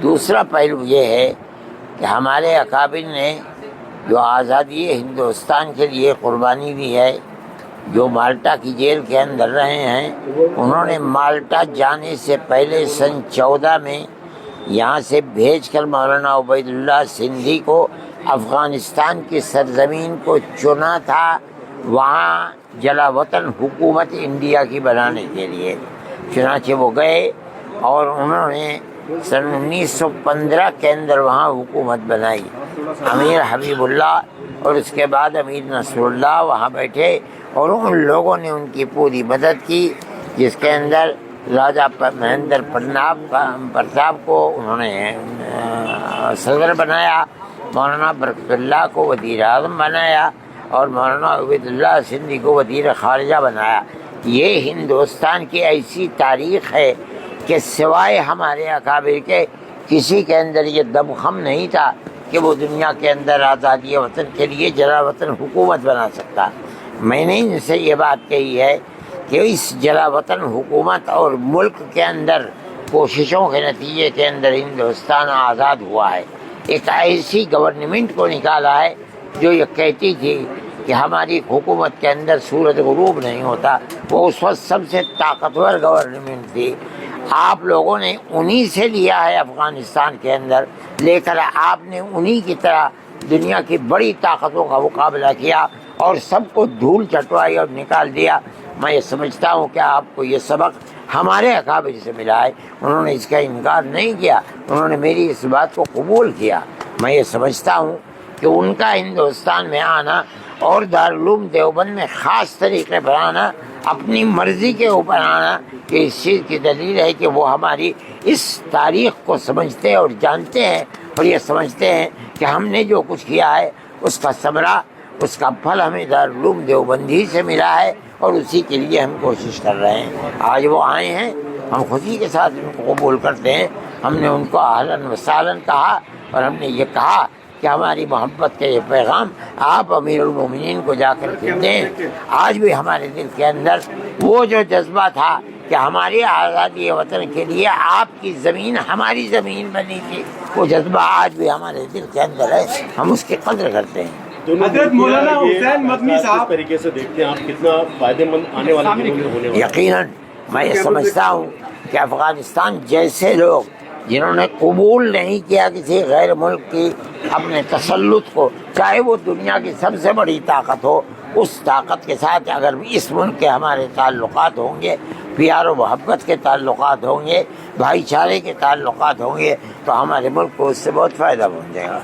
دوسرا پہلو یہ ہے کہ ہمارے اکابر نے جو آزادی ہندوستان کے لیے قربانی دی ہے، جو مالٹا کی جیل کے اندر رہے ہیں، انہوں نے مالٹا جانے سے پہلے سن 14 میں یہاں سے بھیج کر مولانا عبید اللہ سندھی کو افغانستان کی سرزمین کو چنا تھا، وہاں جلا وطن حکومت انڈیا کی بنانے کے لیے۔ چنانچہ وہ گئے اور انہوں نے سن 1915 کے اندر وہاں حکومت بنائی۔ امیر حبیب اللہ اور اس کے بعد امیر نصر اللہ وہاں بیٹھے اور ان لوگوں نے ان کی پوری مدد کی، جس کے اندر راجہ مہندر پرتاپ کو انہوں نے صدر بنایا، مولانا برکت اللہ کو وزیر اعظم بنایا اور مولانا عبید اللہ سندھی کو وزیر خارجہ بنایا۔ یہ ہندوستان کی ایسی تاریخ ہے کہ سوائے ہمارے اکابر کے کسی کے اندر یہ دمخم نہیں تھا کہ وہ دنیا کے اندر آزادی وطن کے لیے جلا وطن حکومت بنا سکتا۔ میں نے ان سے یہ بات کہی ہے کہ اس جلا وطن حکومت اور ملک کے اندر کوششوں کے نتیجے کے اندر ہندوستان آزاد ہوا ہے۔ ایک ایسی گورنمنٹ کو نکالا ہے جو یہ کہتی تھی کہ ہماری حکومت کے اندر سورج غروب نہیں ہوتا، وہ اس وقت سب سے طاقتور گورنمنٹ تھی۔ آپ لوگوں نے انہی سے لیا ہے افغانستان کے اندر، لے کر آپ نے انہی کی طرح دنیا کی بڑی طاقتوں کا مقابلہ کیا اور سب کو دھول چٹوائی اور نکال دیا۔ میں یہ سمجھتا ہوں کہ آپ کو یہ سبق ہمارے اکابر سے ملا ہے، انہوں نے اس کا انکار نہیں کیا، انہوں نے میری اس بات کو قبول کیا۔ میں یہ سمجھتا ہوں کہ ان کا ہندوستان میں آنا اور دارالعلوم دیوبند میں خاص طریقے پر آنا، اپنی مرضی کے اوپر آنا، کہ اس چیز کی دلیل ہے کہ وہ ہماری اس تاریخ کو سمجھتے اور جانتے ہیں اور یہ سمجھتے ہیں کہ ہم نے جو کچھ کیا ہے اس کا ثمرہ، اس کا پھل ہمیں دارالعلوم دیوبند ہی سے ملا ہے اور اسی کے لیے ہم کوشش کر رہے ہیں۔ آج وہ آئے ہیں، ہم خوشی کے ساتھ ان کو قبول کرتے ہیں۔ ہم نے ان کو اہلاً و سہلاً کہا اور ہم نے یہ کہا کہ ہماری محبت کا یہ پیغام آپ امیر المومنین کو جا کر کے دیں۔ آج بھی ہمارے دل کے اندر وہ جو جذبہ تھا کہ ہماری آزادی وطن کے لیے آپ کی زمین ہماری زمین بنی تھی، وہ جذبہ آج بھی ہمارے دل کے اندر ہے، ہم اس کی قدر کرتے ہیں۔ حضرت مولانا حسین مدنی صاحب کس طریقے سے دیکھتے ہیں آپ، کتنا فائدے مند آنے والے دنوں میں ہونے والا؟ یقیناً میں یہ سمجھتا ہوں کہ افغانستان جیسے لوگ جنہوں نے قبول نہیں کیا کسی غیر ملک کی اپنے تسلط کو، چاہے وہ دنیا کی سب سے بڑی طاقت ہو، اس طاقت کے ساتھ اگر اس ملک کے ہمارے تعلقات ہوں گے، پیار و محبت کے تعلقات ہوں گے، بھائی چارے کے تعلقات ہوں گے، تو ہمارے ملک کو اس سے بہت فائدہ پہنچے گا۔